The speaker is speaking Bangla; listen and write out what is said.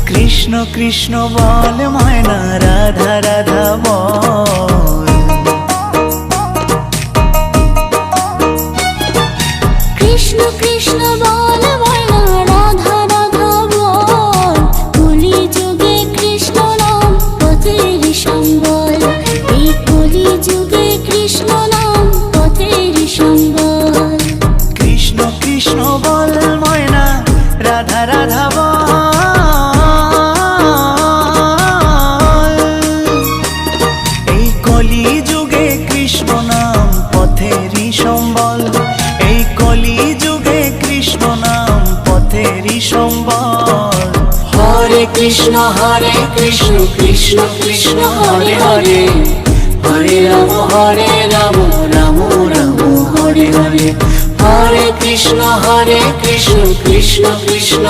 কৃষ্ণ কৃষ্ণ বল ময়না, রাধা রাধা বল। কৃষ্ণ কৃষ্ণ বল ময়না, রাধা রাধা বল। কলি যুগে কৃষ্ণ নাম পথের সম্বল, এই কলি যুগে কৃষ্ণ নাম পথের সম্বল। কৃষ্ণ কৃষ্ণ বল ময়না, রাধা রাধা বল। এই কলি যুগে কৃষ্ণ নাম পথেরই সম্বল, এই কলি যুগে কৃষ্ণ নাম পথেরই সম্বল। হরে কৃষ্ণ কৃষ্ণ কৃষ্ণ হরে হরে, হরে রাম রাম রাম হরে হরে। হরে কৃষ্ণ কৃষ্ণ কৃষ্ণ